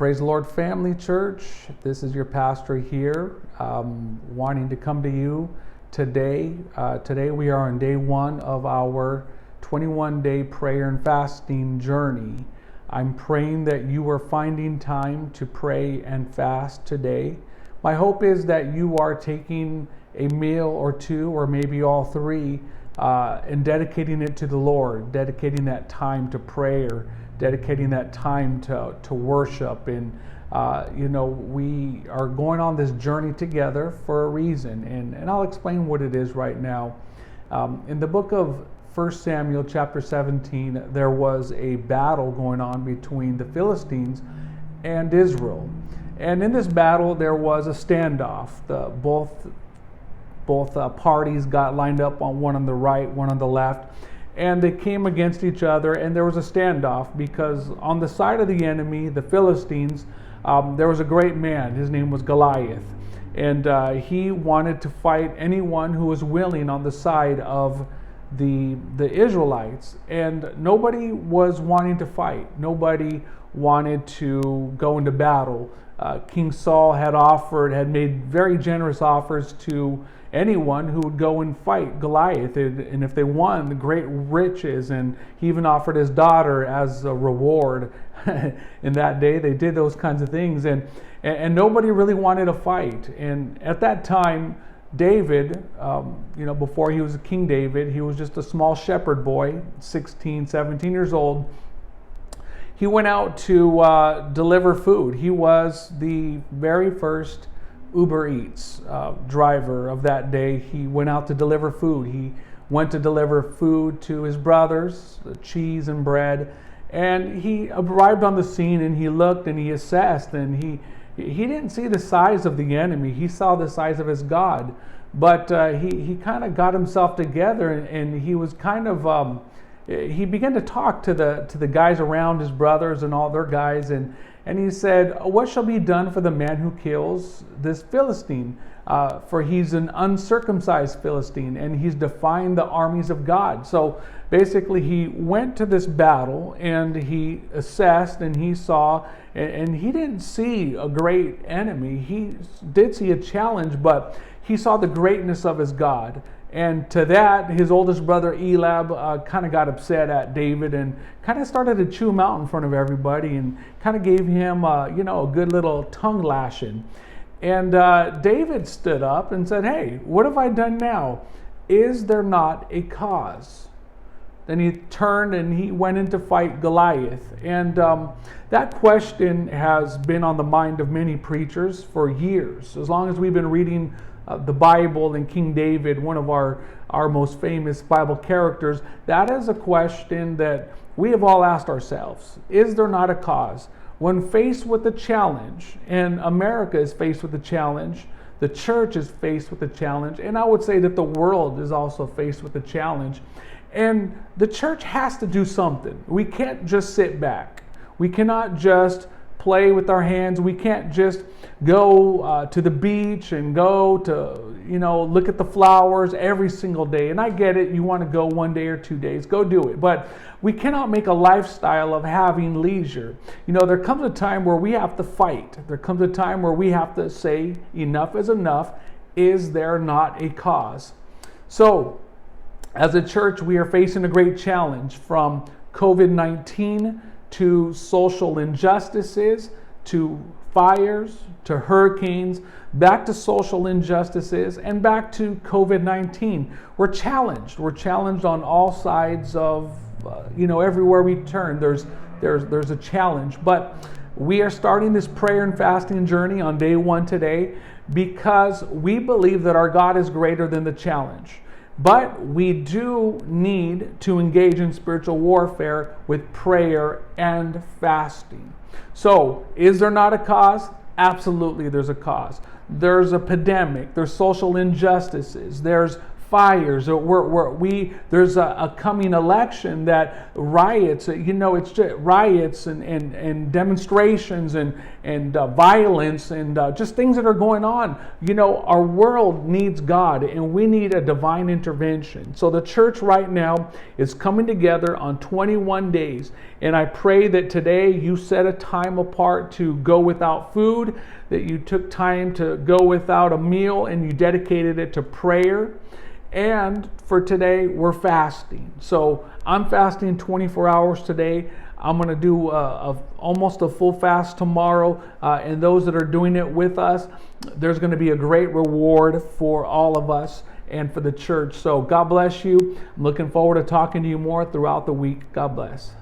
Praise the Lord, Family Church. This is your pastor here, wanting to come to you today. Today we are on day one of our 21-day prayer and fasting journey. I'm praying that you are finding time to pray and fast today. My hope is that you are taking a meal or two, or maybe all three, and dedicating it to the Lord, dedicating that time to prayer, dedicating that time to worship. And we are going on this journey together for a reason, and I'll explain what it is right now. In the book of 1 Samuel chapter 17, there was a battle going on between the Philistines and Israel. And in this battle, there was a standoff. Both parties got lined up, on one on the right, one on the left, and they came against each other, and there was a standoff because on the side of the enemy, the Philistines, there was a great man. His name was Goliath, and he wanted to fight anyone who was willing on the side of the Israelites, and nobody was wanting to fight. Nobody wanted to go into battle. King Saul had made very generous offers to anyone who would go and fight Goliath, and if they won, the great riches, and he even offered his daughter as a reward. In that day, they did those kinds of things, and nobody really wanted to fight. And at that time, David, before he was King David, he was just a small shepherd boy, 16, 17 years old. He went out to deliver food. He was the very first Uber Eats driver of that day. He went out to deliver food. He went to deliver food to his brothers, cheese and bread, and he arrived on the scene, and he looked and he assessed, and he didn't see the size of the enemy. He saw the size of his God, but he kind of got himself together, and he was kind of he began to talk to the guys around, his brothers and all their guys, and he said, "What shall be done for the man who kills this Philistine? For he's an uncircumcised Philistine, and he's defying the armies of God." So basically, he went to this battle, and he assessed, and he saw, and he didn't see a great enemy. He did see a challenge, but he saw the greatness of his God. And to that, his oldest brother Eliab kind of got upset at David and kind of started to chew him out in front of everybody, and kind of gave him a good little tongue lashing. And David stood up and said, "Hey, what have I done now? Is there not a cause?" Then he turned and he went in to fight Goliath. And that question has been on the mind of many preachers for years. As long as we've been reading the Bible, and King David, one of our most famous Bible characters, that is a question that we have all asked ourselves. Is there not a cause? When faced with a challenge, and America is faced with a challenge, the church is faced with a challenge, and I would say that the world is also faced with a challenge, and the church has to do something. We can't just sit back. We cannot just play with our hands. We can't just go to the beach and go to, look at the flowers every single day. And I get it. You want to go one day or 2 days, go do it. But we cannot make a lifestyle of having leisure. There comes a time where we have to fight. There comes a time where we have to say enough is enough. Is there not a cause? So, as a church, we are facing a great challenge, from COVID-19 to social injustices, to fires, to hurricanes, back to social injustices, and back to COVID-19. We're challenged. We're challenged on all sides of, everywhere we turn, there's a challenge. But we are starting this prayer and fasting journey on day one today because we believe that our God is greater than the challenge. But we do need to engage in spiritual warfare with prayer and fasting. So, is there not a cause? Absolutely, there's a cause. There's a pandemic. There's social injustices. There's fires. There's a coming election that riots. It's just riots and demonstrations and violence and just things that are going on. Our world needs God, and we need a divine intervention. So the church right now is coming together on 21 days, And I pray that today you set a time apart to go without food, that you took time to go without a meal and you dedicated it to prayer. And for today, we're fasting. So I'm fasting 24 hours today. I'm going to do almost a full fast tomorrow. And those that are doing it with us, there's going to be a great reward for all of us and for the church. So God bless you. I'm looking forward to talking to you more throughout the week. God bless.